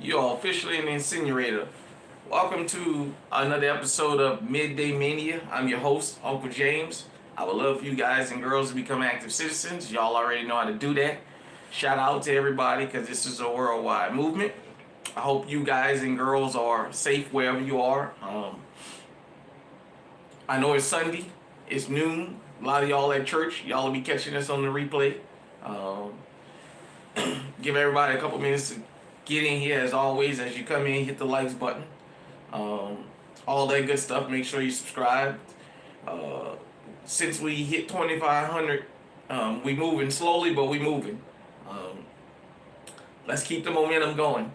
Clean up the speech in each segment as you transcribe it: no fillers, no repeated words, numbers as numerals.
You are officially an incinerator. Welcome to another episode of Midday Mania. I'm your host, Uncle James. I would love for you guys and girls to become active citizens. Y'all already know how to do that. Shout out to everybody because this is a worldwide movement. I hope you guys and girls are safe wherever you are. I know it's Sunday, it's noon. A lot of y'all at church. Y'all will be catching us on the replay. Um, Give everybody a couple minutes to get in here. As always, as you come in, hit the likes button. Um, all that good stuff. Make sure you subscribe. Uh, since we hit 2,500, we moving slowly, but we moving. Um, let's keep the momentum going.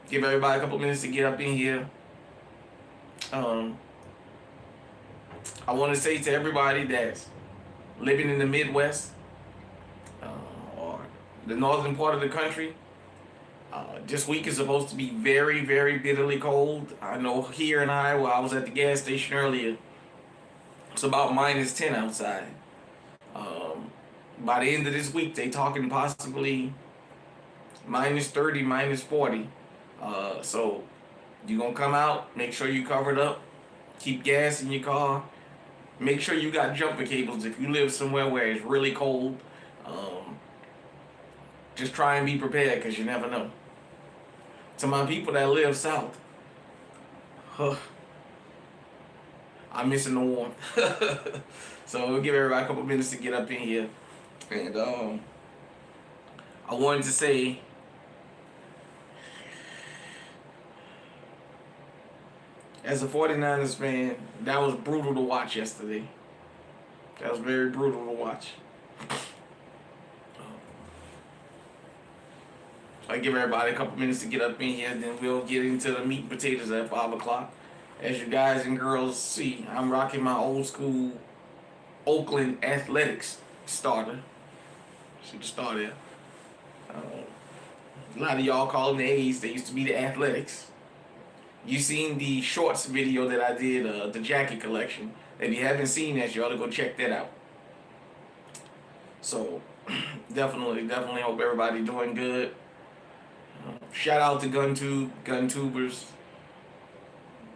Give everybody a couple minutes to get up in here. I want to say to everybody that's living in the Midwest or the northern part of the country, this week is supposed to be very, very bitterly cold. I know here in Iowa, I was at the gas station earlier. It's about -10 outside. By the end of this week, they talking possibly -30, -40. So you're gonna come out, make sure you covered up, keep gas in your car, make sure you got jumper cables if you live somewhere where it's really cold. Just try and be prepared because you never know. To my people that live south, huh, I'm missing the warmth. So we'll give everybody a couple minutes to get up in here. And I wanted to say, as a 49ers fan, that was brutal to watch yesterday. That was very brutal to watch. I give everybody a couple minutes to get up in here, then we'll get into the meat and potatoes at 5 o'clock. As you guys and girls see, I'm rocking my old school Oakland Athletics starter. See the star there. A lot of y'all call them the A's. They used to be the Athletics. You seen the shorts video that I did, the jacket collection. If you haven't seen that, you ought to go check that out. So, definitely hope everybody doing good. Shout out to gun tubers.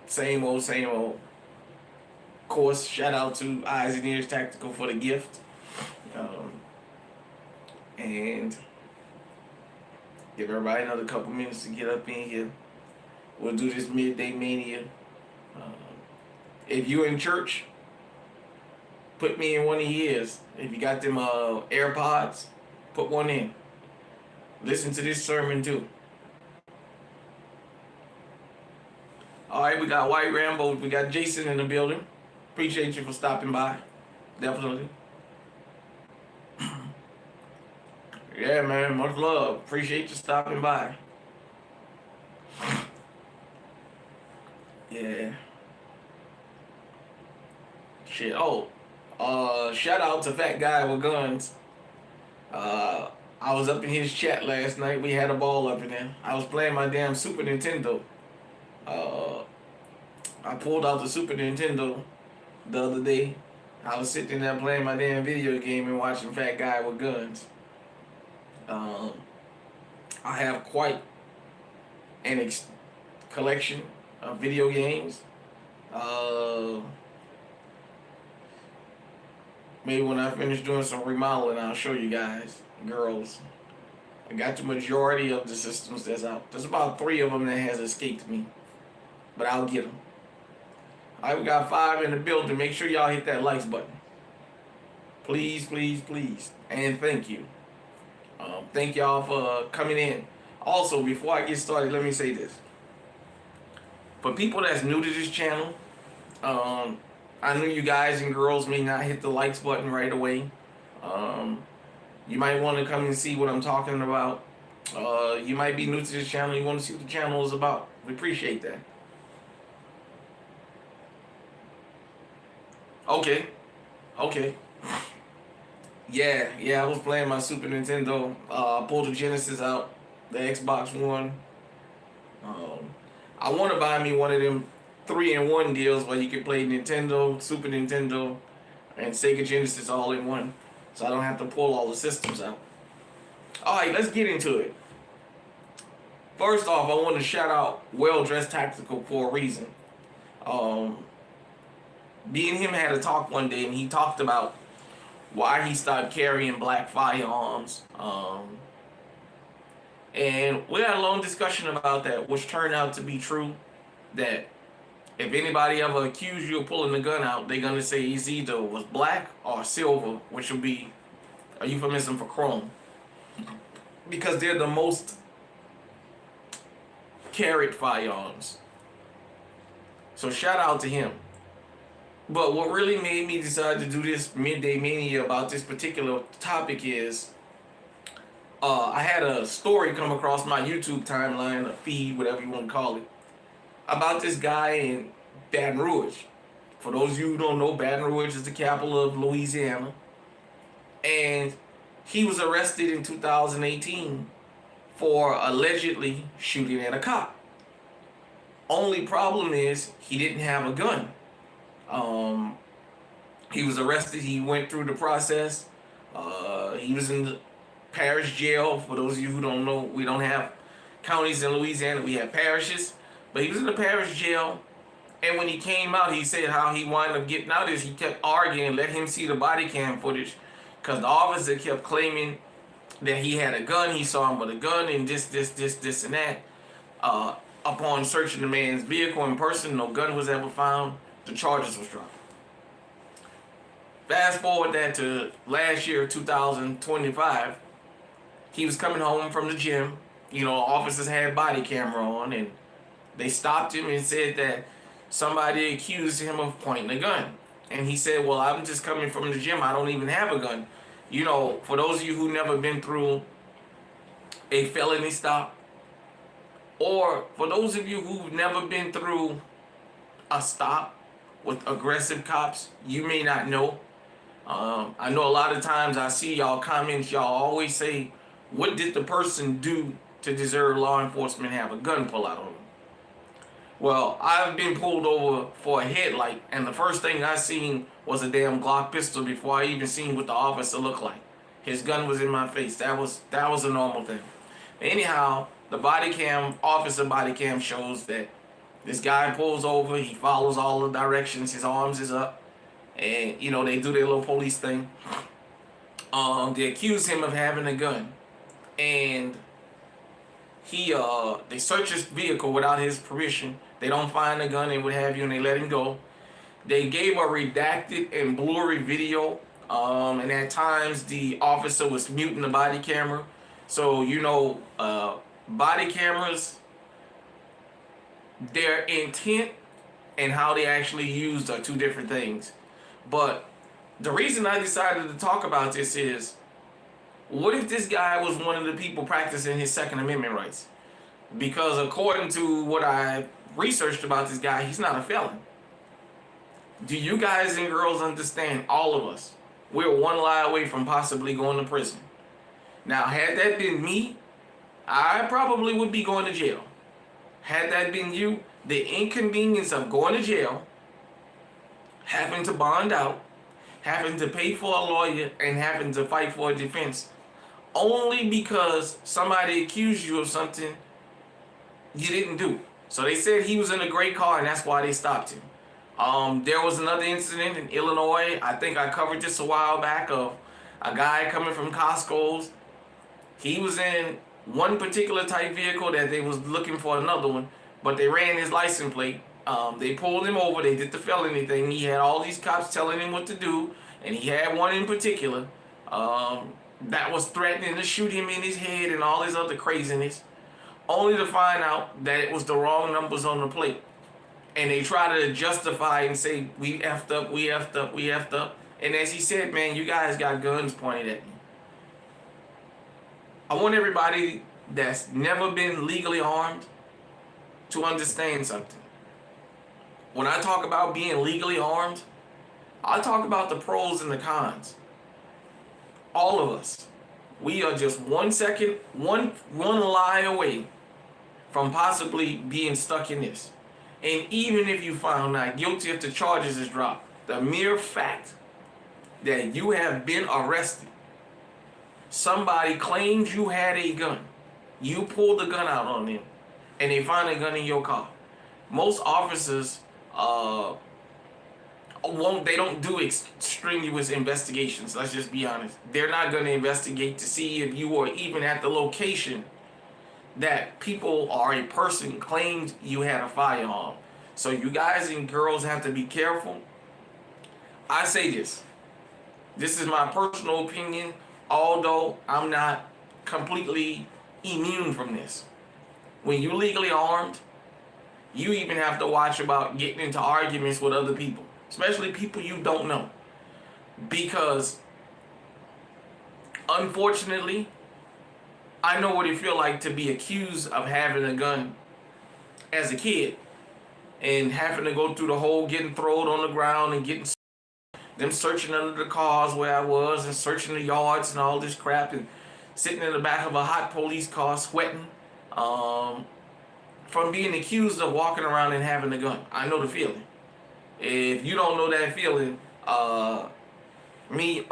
Same old. Of course, shout out to Eyes and Ears Tactical for the gift. And give everybody another couple minutes to get up in here. We'll do this Midday Mania. If you're in church, put me in one of your ears. If you got them AirPods, put one in. Listen to this sermon too. All right, we got White Rambo. We got Jason in the building. Appreciate you for stopping by. Definitely. Yeah, man. Much love. Appreciate you stopping by. Yeah. Shit. Oh. Shout out to Fat Guy with Guns. I was up in his chat last night. We had a ball up in there. I was playing my damn Super Nintendo. I pulled out the Super Nintendo the other day. I was sitting there playing my damn video game and watching Fat Guy with Guns. I have quite an collection of video games. Maybe when I finish doing some remodeling, I'll show you guys, girls. I got the majority of the systems that's out. There's about 3 of them that has escaped me, but I'll get them. All right, we got 5 in the building. Make sure y'all hit that likes button. Please, and thank you. Thank y'all for coming in. Also, before I get started, let me say this. For people that's new to this channel, I know you guys and girls may not hit the likes button right away. You might want to come and see what I'm talking about. You might be new to this channel. You want to see what the channel is about. We appreciate that. Okay. Yeah, I was playing my Super Nintendo. I pulled the Genesis out, the Xbox One. I want to buy me one of them 3-in-1 deals where you can play Nintendo, Super Nintendo, and Sega Genesis all in one. So I don't have to pull all the systems out. Alright, let's get into it. First off, I want to shout out Well Dressed Tactical for a reason. Um, Me and him had a talk one day, and he talked about why he stopped carrying black firearms. And we had a long discussion about that, which turned out to be true. That if anybody ever accused you of pulling the gun out, they're gonna say it's either was black or silver, which would be a euphemism for chrome, because they're the most carried firearms. So shout out to him. But what really made me decide to do this Midday Mania about this particular topic is I had a story come across my YouTube timeline, a feed, whatever you want to call it, about this guy in Baton Rouge. For those of you who don't know, Baton Rouge is the capital of Louisiana. And he was arrested in 2018 for allegedly shooting at a cop. Only problem is he didn't have a gun. He was arrested. He went through the process. He was in the parish jail. For those of you who don't know, we don't have counties in Louisiana. We have parishes. But he was in the parish jail. And when he came out, he said how he wound up getting out is he kept arguing, let him see the body cam footage. Because the officer kept claiming that he had a gun. He saw him with a gun and this, and that. Upon searching the man's vehicle in person, no gun was ever found. The charges was dropped. Fast forward that to last year, 2025. He was coming home from the gym. You know, officers had body camera on, and they stopped him and said that somebody accused him of pointing a gun. And he said, well, I'm just coming from the gym. I don't even have a gun. You know, for those of you who never been through a felony stop, or for those of you who've never been through a stop with aggressive cops, you may not know. I know a lot of times I see y'all comments, y'all always say, what did the person do to deserve law enforcement have a gun pull out on them? Well, I've been pulled over for a headlight, and the first thing I seen was a damn Glock pistol before I even seen what the officer looked like. His gun was in my face. That was a normal thing. Anyhow, the officer body cam shows that this guy pulls over, he follows all the directions, his arms is up, and, you know, they do their little police thing. They accuse him of having a gun, and they search his vehicle without his permission. They don't find the gun and what have you, and they let him go. They gave a redacted and blurry video, and at times the officer was muting the body camera. So, you know, body cameras, their intent and how they actually used are two different things. But the reason I decided to talk about this is, what if this guy was one of the people practicing his Second Amendment rights? Because according to what I researched about this guy, he's not a felon. Do you guys and girls understand, all of us, we're one lie away from possibly going to prison. Now, had that been me, I probably would be going to jail. Had that been you, the inconvenience of going to jail, having to bond out, having to pay for a lawyer, and having to fight for a defense, only because somebody accused you of something you didn't do. So they said he was in a great car, and that's why they stopped him. There was another incident in Illinois. I think I covered this a while back, of a guy coming from Costco's. He was in one particular type vehicle that they was looking for another one, but they ran his license plate. They pulled him over. They did the felony thing. He had all these cops telling him what to do, and he had one in particular that was threatening to shoot him in his head and all this other craziness, only to find out that it was the wrong numbers on the plate. And they try to justify and say, we effed up, we effed up, we effed up. And as he said, man, you guys got guns pointed at me. I want everybody that's never been legally armed to understand something. When I talk about being legally armed, I talk about the pros and the cons. All of us. We are just one lie away from possibly being stuck in this. And even if you found not guilty, if the charges is dropped, the mere fact that you have been arrested, somebody claimed you had a gun, you pulled the gun out on them, and they find a gun in your car. Most officers they don't do strenuous investigations. Let's just be honest. They're not going to investigate to see if you were even at the location that people or a person claimed you had a firearm. So you guys and girls have to be careful. I say this. This is my personal opinion, although I'm not completely immune from this. When you're legally armed, you even have to watch about getting into arguments with other people, especially people you don't know. Because, unfortunately, I know what it feels like to be accused of having a gun as a kid and having to go through the whole getting thrown on the ground and getting them searching under the cars where I was and searching the yards and all this crap and sitting in the back of a hot police car sweating from being accused of walking around and having a gun. I know the feeling. If you don't know that feeling, me,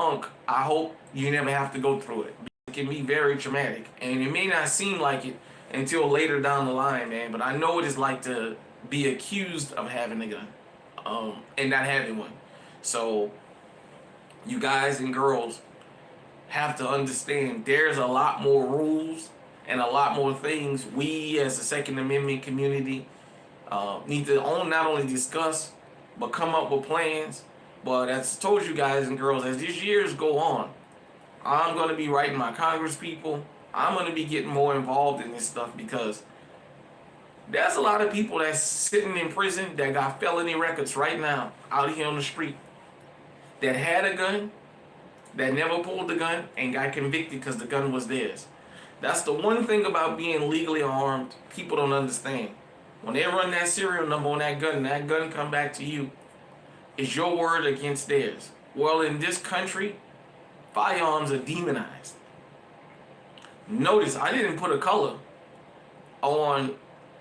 I hope you never have to go through it. It can be very traumatic, and it may not seem like it until later down the line, man. But I know what it's like to be accused of having a gun, and not having one. So, you guys and girls have to understand there's a lot more rules and a lot more things we as the Second Amendment community need to not only discuss, but come up with plans. But as I told you guys and girls, as these years go on, I'm going to be writing my Congress people. I'm going to be getting more involved in this stuff because there's a lot of people that's sitting in prison that got felony records right now out here on the street that had a gun, that never pulled the gun, and got convicted because the gun was theirs. That's the one thing about being legally armed people don't understand. When they run that serial number on that gun come back to you, it's your word against theirs. Well, in this country, firearms are demonized. Notice I didn't put a color on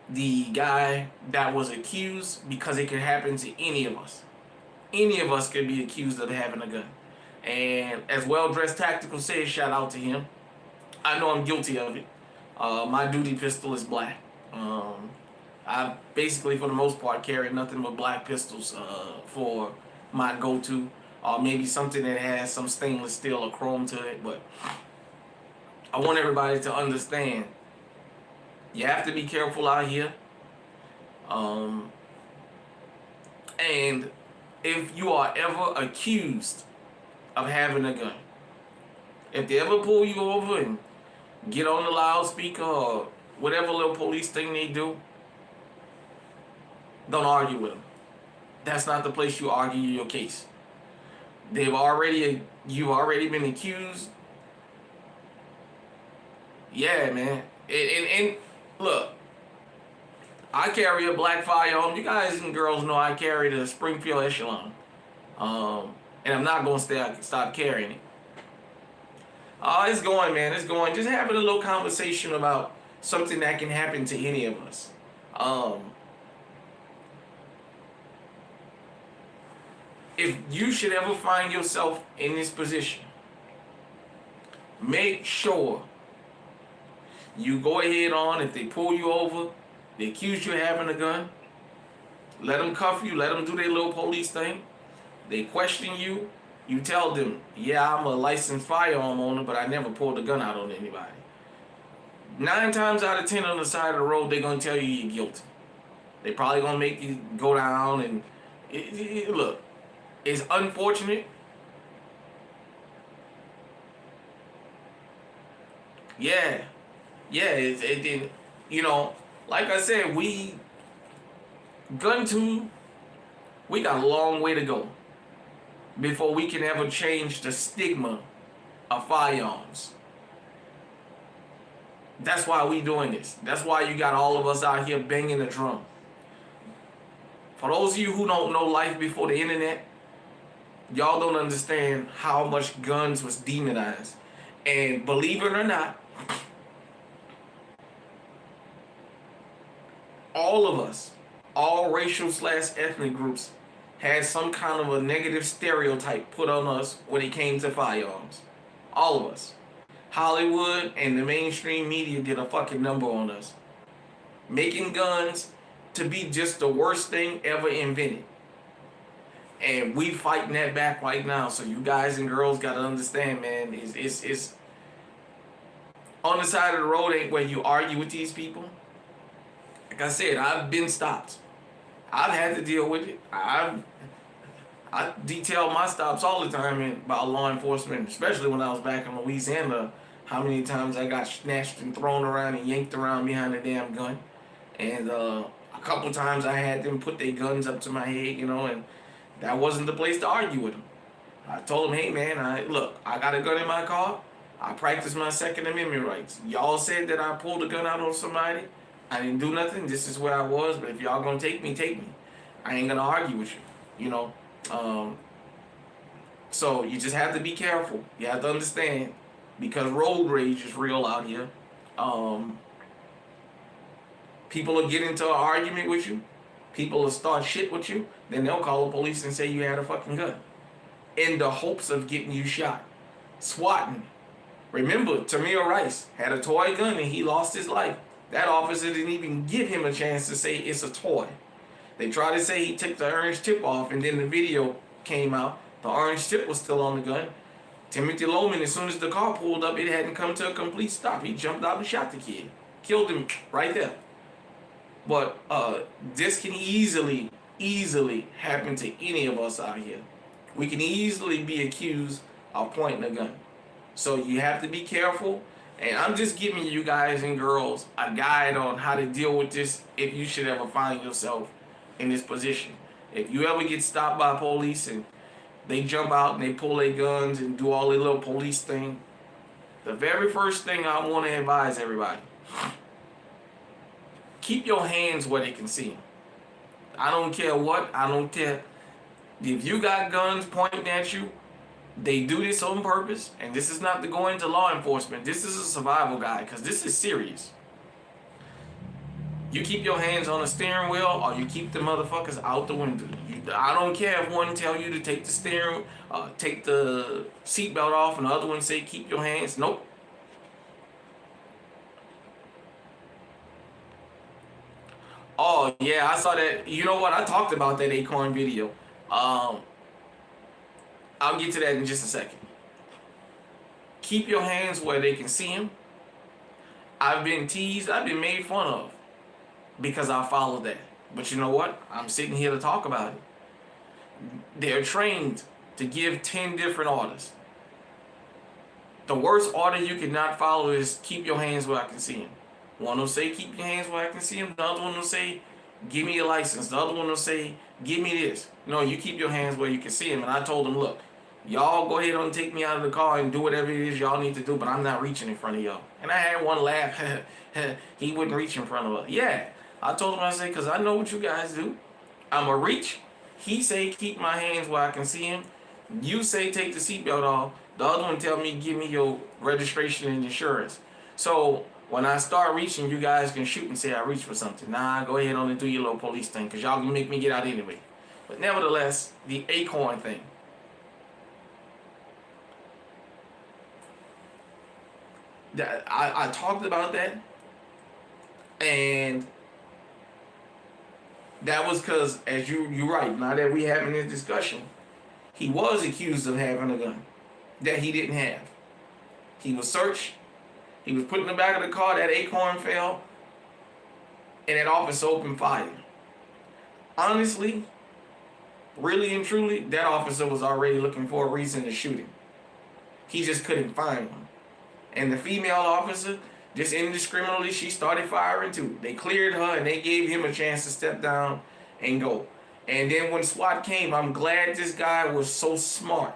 the guy that was accused because it could happen to any of us. Any of us could be accused of having a gun. And as Well Dressed Tactical says, shout out to him. I know I'm guilty of it. My duty pistol is black. I basically, for the most part, carry nothing but black pistols for my go-to. Or maybe something that has some stainless steel or chrome to it. But I want everybody to understand, you have to be careful out here. And if you are ever accused of having a gun, if they ever pull you over and get on the loudspeaker or whatever little police thing they do, don't argue with them. That's not the place you argue your case. You've already been accused. Yeah, man. And look, I carry a black firearm. You guys and girls know I carry the Springfield Echelon. And I'm not going to stop carrying it. It's going, man. It's going. Just having a little conversation about something that can happen to any of us. If you should ever find yourself in this position, make sure you go ahead on. If they pull you over, they accuse you of having a gun, let them cuff you, let them do their little police thing. They question you, you tell them, yeah, I'm a licensed firearm owner, but I never pulled a gun out on anybody. 9 times out of 10 on the side of the road, they're going to tell you you're guilty. They're probably going to make you go down and... look, it's unfortunate. Yeah, it didn't... You know, like I said, we got a long way to go before we can ever change the stigma of firearms. That's why we doing this. That's why you got all of us out here banging the drum. For those of you who don't know life before the internet, y'all don't understand how much guns was demonized. And believe it or not, all of us, all racial/ethnic groups, had some kind of a negative stereotype put on us when it came to firearms. All of us. Hollywood and the mainstream media did a fucking number on us. making guns to be just the worst thing ever invented. And we fighting that back right now. So you guys and girls gotta understand, man. It's on the side of the road ain't where you argue with these people. Like I said, I've been stopped. I've had to deal with it. I detail my stops all the time by law enforcement, especially when I was back in Louisiana. How many times I got snatched and thrown around and yanked around behind a damn gun. And a couple times I had them put their guns up to my head, and that wasn't the place to argue with them. I told them, hey man, I got a gun in my car. I practiced my Second Amendment rights. Y'all said that I pulled a gun out on somebody. I didn't do nothing. This is where I was. But if y'all gonna take me, take me. I ain't gonna argue with you. So you just have to be careful. You have to understand, because road rage is real out here. People will get into an argument with you. People will start shit with you. Then they'll call the police and say you had a fucking gun, in the hopes of getting you shot. Swatting. Remember, Tamir Rice had a toy gun and he lost his life. That officer didn't even give him a chance to say it's a toy. They tried to say he took the orange tip off, and then the video came out. The orange tip was still on the gun. Timothy Loman, as soon as the car pulled up, it hadn't come to a complete stop. He jumped out and shot the kid. Killed him right there. But this can easily happen to any of us out here. We can easily be accused of pointing a gun. So you have to be careful. And I'm just giving you guys and girls a guide on how to deal with this if you should ever find yourself in this position. If you ever get stopped by police and they jump out and they pull their guns and do all their little police thing, the very first thing I want to advise everybody, keep your hands where they can see them. I don't care what. I don't care. If you got guns pointing at you, they do this on purpose. And this is not to go into law enforcement. This is a survival guide, because this is serious. You keep your hands on the steering wheel, or you keep the motherfuckers out the window. I don't care if one tell you to take the seatbelt off, and the other one say keep your hands. Nope. Oh yeah, I saw that. You know what? I talked about that Acorn video. I'll get to that in just a second. Keep your hands where they can see them. I've been teased. I've been made fun of because I followed that. But you know what? I'm sitting here to talk about it. They're trained to give 10 different orders. The worst order you cannot follow is keep your hands where I can see them. One will say keep your hands where I can see them. The other one will say give me your license. The other one will say give me this. No, you keep your hands where you can see them. And I told them, look, y'all go ahead and take me out of the car and do whatever it is y'all need to do, but I'm not reaching in front of y'all. And I had one laugh. He wouldn't reach in front of us. Yeah. I told him, I said, because I know what you guys do. I'm going to reach. He say keep my hands where I can see him. You say take the seatbelt off. The other one tell me give me your registration and insurance. So when I start reaching, you guys can shoot and say I reached for something. Nah, go ahead on and do your little police thing, because y'all can make me get out anyway. But nevertheless, the Acorn thing. I talked about that, and that was because, as you're right, now that we having this discussion, he was accused of having a gun that he didn't have. He was searched. He was put in the back of the car. That Acorn fell, and that officer opened fire. Honestly, really and truly, that officer was already looking for a reason to shoot him. He just couldn't find one. And the female officer, just indiscriminately, she started firing too. They cleared her and they gave him a chance to step down and go. And then when SWAT came, I'm glad this guy was so smart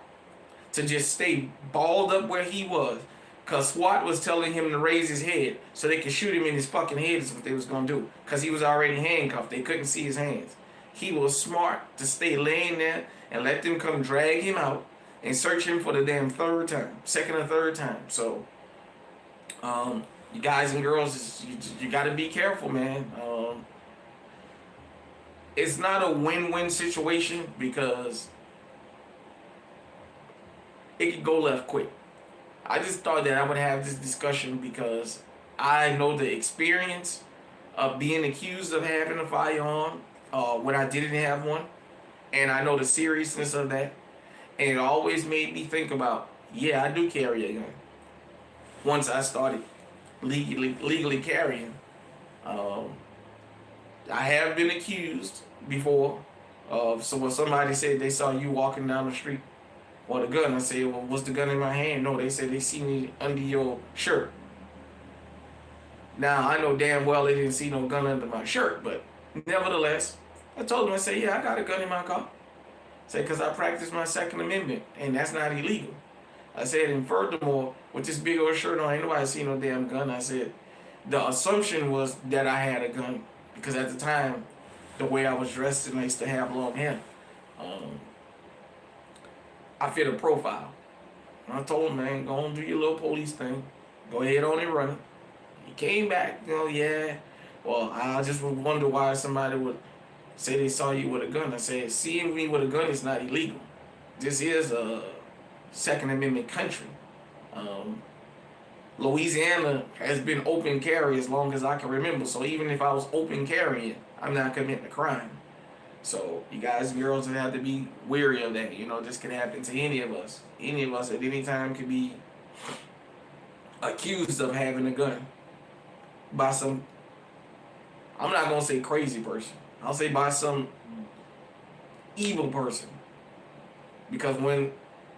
to just stay balled up where he was. Because SWAT was telling him to raise his head so they could shoot him in his fucking head is what they was going to do. Because he was already handcuffed. They couldn't see his hands. He was smart to stay laying there and let them come drag him out and search him for the damn second or third time. So, you guys and girls, you got to be careful, man. It's not a win-win situation because it could go left quick. I just thought that I would have this discussion because I know the experience being accused of having a firearm when I didn't have one, and I know the seriousness of that, and it always made me think about, yeah, I do carry a gun. Once I started legally carrying, um, I have been accused before of, so when somebody said they saw you walking down the street with a gun, I said, well, what's the gun in my hand? No, they said they see me under your shirt. Now I know damn well they didn't see no gun under my shirt, but nevertheless, I told them, I said, yeah, I got a gun in my car. I said, because I practice my Second Amendment, and that's not illegal. I said, and furthermore, with this big old shirt on, ain't nobody see no damn gun. I said, the assumption was that I had a gun because at the time, the way I was dressed and I used to have long hair, um, I fit a profile. And I told him, man, go on do your little police thing. Go ahead on and run it. He came back, yeah. Well, I just would wonder why somebody would say they saw you with a gun. I said, seeing me with a gun is not illegal. This is a Second Amendment country. Louisiana has been open carry as long as I can remember. So even if I was open carrying, I'm not committing a crime. So you guys and girls have to be wary of that. This can happen to any of us. Any of us at any time could be accused of having a gun by some, I'm not going to say crazy person. I'll say by some evil person. Because when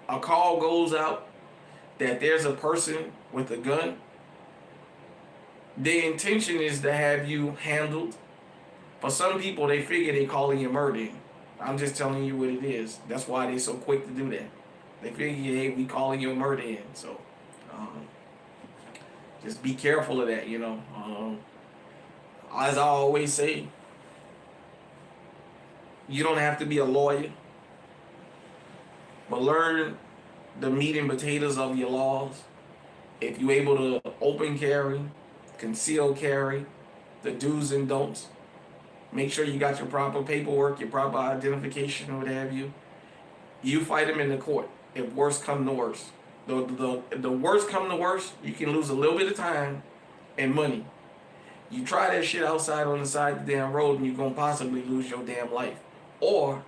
a call goes out that there's a person with a gun, the intention is to have you handled. For some people, they figure they calling you murder. I'm just telling you what it is. That's why they so quick to do that. They figure, hey, we calling you a murder in. So, just be careful of that, as I always say, you don't have to be a lawyer, but learn the meat and potatoes of your laws. If you're able to open carry, conceal carry, the do's and don'ts, make sure you got your proper paperwork, your proper identification, or what have you. You fight them in the court. If worst come to worst, the worst come to worst, you can lose a little bit of time and money. You try that shit outside on the side of the damn road, and you're gonna possibly lose your damn life. Or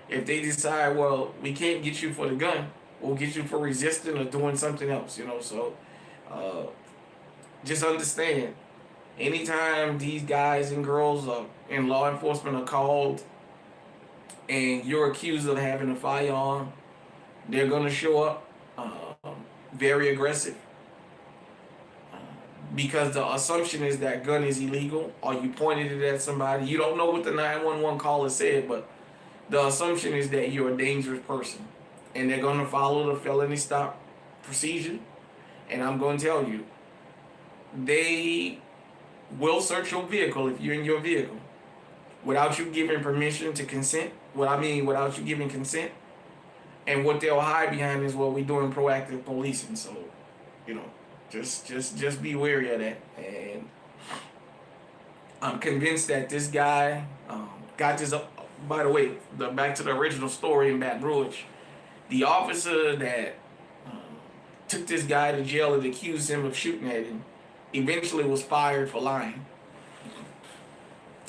if they decide, well, we can't get you for the gun, we'll get you for resisting or doing something else. So just understand. Anytime these guys and girls in law enforcement are called and you're accused of having a firearm, they're going to show up very aggressive because the assumption is that gun is illegal or you pointed it at somebody. You don't know what the 911 caller said, but the assumption is that you're a dangerous person and they're going to follow the felony stop procedure. And I'm going to tell you, they will search your vehicle if you're in your vehicle without you giving permission to consent. Without you giving consent. And what they'll hide behind is, well, we're doing proactive policing. So, just be wary of that. And I'm convinced that this guy got this up. By the way, back to the original story in Baton Rouge, the officer that took this guy to jail and accused him of shooting at him eventually was fired for lying.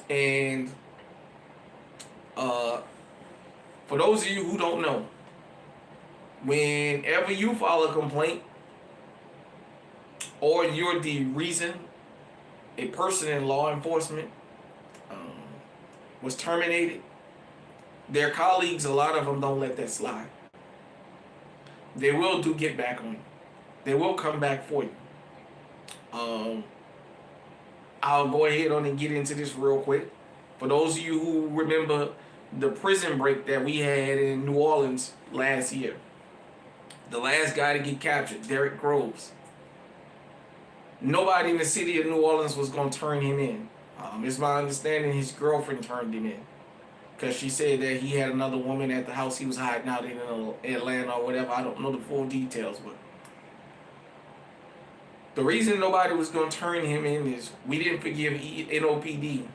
And for those of you who don't know, whenever you file a complaint or you're the reason a person in law enforcement was terminated, their colleagues, a lot of them don't let that slide. They will get back on you. They will come back for you. I'll go ahead on and get into this real quick. For those of you who remember the prison break that we had in New Orleans last year, the last guy to get captured, Derrick Groves, nobody in the city of New Orleans was going to turn him in. It's my understanding his girlfriend turned him in because she said that he had another woman at the house he was hiding out in Atlanta or whatever. I don't know the full details, but the reason nobody was going to turn him in is we didn't forgive NOPD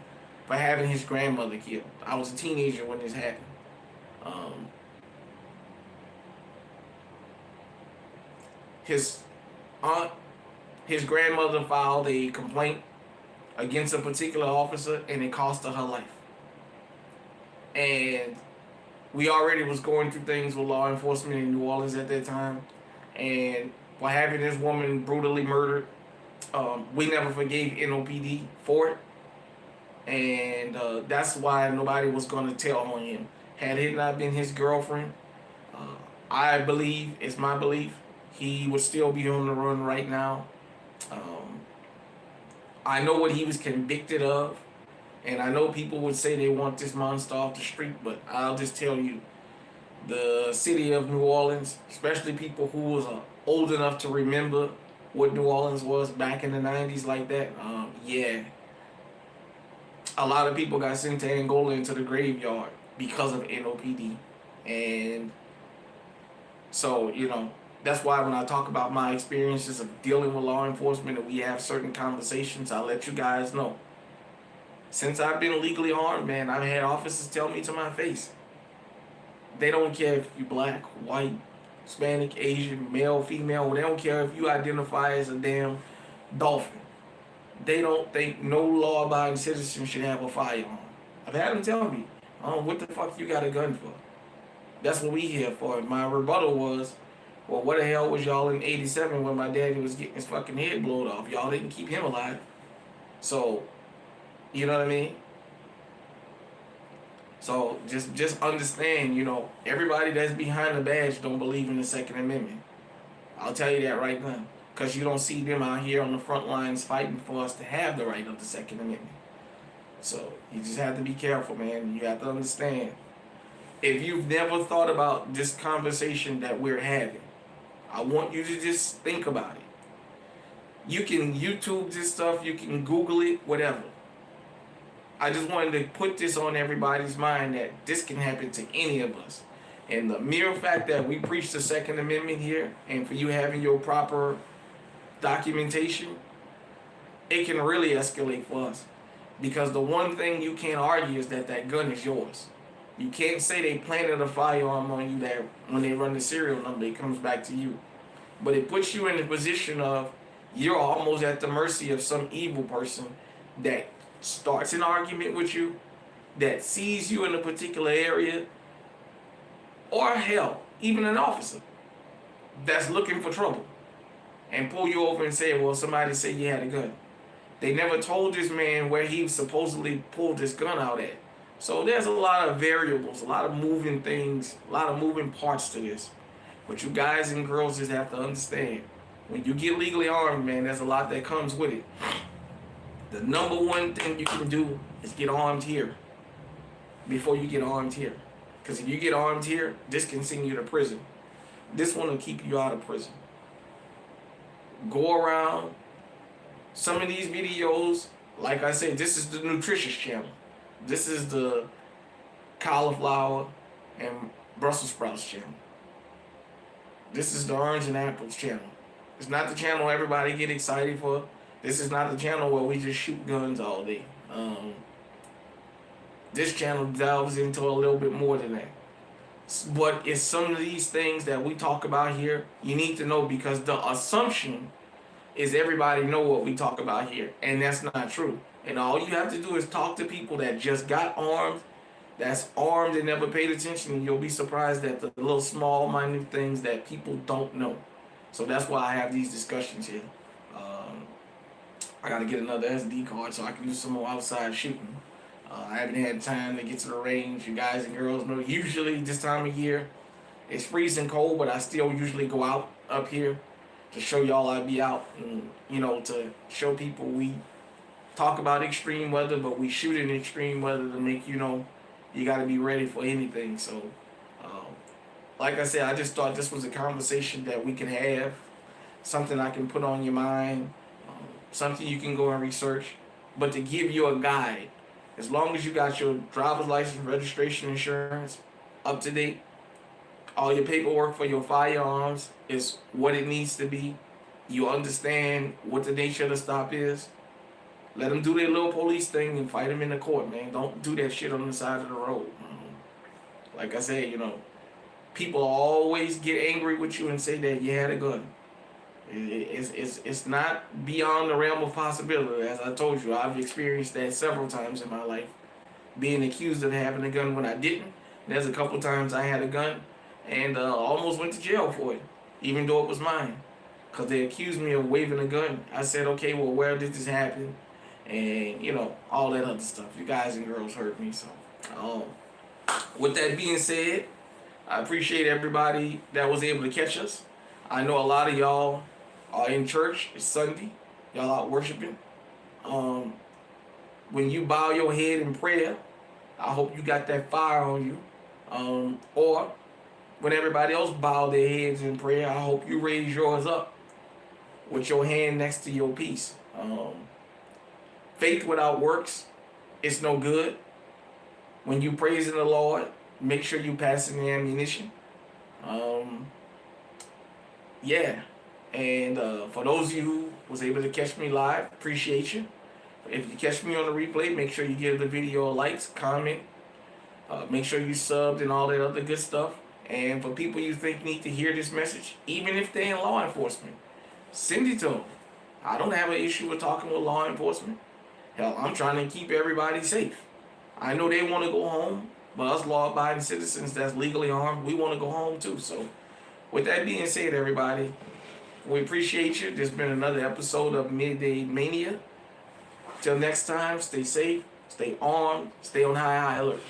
for having his grandmother killed. I was a teenager when this happened. His grandmother filed a complaint against a particular officer, and it cost her life. And we already was going through things with law enforcement in New Orleans at that time, and by having this woman brutally murdered, we never forgave NOPD for it, and that's why nobody was going to tell on him. Had it not been his girlfriend, uh, I believe, it's my belief, he would still be on the run right now. Um, I know what he was convicted of, and I know people would say they want this monster off the street, but I'll just tell you, the city of New Orleans, especially people who was old enough to remember what New Orleans was back in the 90s like that, yeah. A lot of people got sent to Angola into the graveyard because of NOPD. And so, that's why when I talk about my experiences of dealing with law enforcement and we have certain conversations, I let you guys know. Since I've been legally armed, man, I've had officers tell me to my face, they don't care if you're black, white, Hispanic, Asian, male, female. They don't care if you identify as a damn dolphin. They don't think no law-abiding citizen should have a firearm. I've had them tell me, what the fuck you got a gun for? That's what we here for. And my rebuttal was, well, what the hell was y'all in 87 when my daddy was getting his fucking head blown off? Y'all didn't keep him alive. So, you know what I mean? So just understand, everybody that's behind the badge don't believe in the Second Amendment. I'll tell you that right now. Because you don't see them out here on the front lines fighting for us to have the right of the Second Amendment. So you just have to be careful, man. You have to understand. If you've never thought about this conversation that we're having, I want you to just think about it. You can YouTube this stuff, you can Google it, whatever. I just wanted to put this on everybody's mind that this can happen to any of us. And the mere fact that we preach the Second Amendment here, and for you having your proper documentation, it can really escalate for us. Because the one thing you can't argue is that gun is yours. You can't say they planted a firearm on you that when they run the serial number, it comes back to you. But it puts you in the position of you're almost at the mercy of some evil person that starts an argument with you, that sees you in a particular area, or hell, even an officer that's looking for trouble and pull you over and say, well, somebody said you had a gun. They never told this man where he supposedly pulled this gun out at. So there's a lot of variables, a lot of moving things, a lot of moving parts to this. But you guys and girls just have to understand, when you get legally armed, man, there's a lot that comes with it. The number one thing you can do is get armed here before you get armed here. Because if you get armed here, this can send you to prison. This one will keep you out of prison. Go around. Some of these videos, like I said, this is the nutritious channel. This is the cauliflower and Brussels sprouts channel. This is the orange and apples channel. It's not the channel everybody get excited for. This is not the channel where we just shoot guns all day. This channel delves into a little bit more than that. But it's some of these things that we talk about here, you need to know, because the assumption is everybody know what we talk about here. And that's not true. And all you have to do is talk to people that just got armed, that's armed and never paid attention, and you'll be surprised at the little small, minute things that people don't know. So that's why I have these discussions here. I got to get another SD card so I can do some more outside shooting. I haven't had time to get to the range. You guys and girls know, usually this time of year, it's freezing cold, but I still usually go out up here to show y'all I be out. And, to show people we talk about extreme weather, but we shoot in extreme weather to make you got to be ready for anything. So, like I said, I just thought this was a conversation that we can have, something I can put on your mind, something you can go and research, but to give you a guide. As long as you got your driver's license, registration, insurance up to date, all your paperwork for your firearms is what it needs to be, you understand what the nature of the stop is, let them do their little police thing and fight them in the court, man. Don't do that shit on the side of the road. Like I said, people always get angry with you and say that you had a gun. It's not beyond the realm of possibility. As I told you, I've experienced that several times in my life, being accused of having a gun when I didn't. There's a couple times I had a gun and almost went to jail for it, even though it was mine, because they accused me of waving a gun. I said, okay, well, where did this happen? And all that other stuff. You guys and girls heard me. So, um, with that being said, I appreciate everybody that was able to catch us. I know a lot of y'all are in church. It's Sunday. Y'all out worshiping. When you bow your head in prayer, I hope you got that fire on you. Or when everybody else bow their heads in prayer, I hope you raise yours up with your hand next to your peace. Faith without works, it's no good. When you praising the Lord, make sure you passing the ammunition. Yeah. And for those of you who was able to catch me live, appreciate you. If you catch me on the replay, make sure you give the video a like, comment. Make sure you subbed and all that other good stuff. And for people you think need to hear this message, even if they're in law enforcement, send it to them. I don't have an issue with talking with law enforcement. Hell, I'm trying to keep everybody safe. I know they want to go home, but us law-abiding citizens that's legally armed, we want to go home too. So, with that being said, everybody, we appreciate you. There's been another episode of Midday Mania. Till next time, stay safe, stay armed, stay on high alert.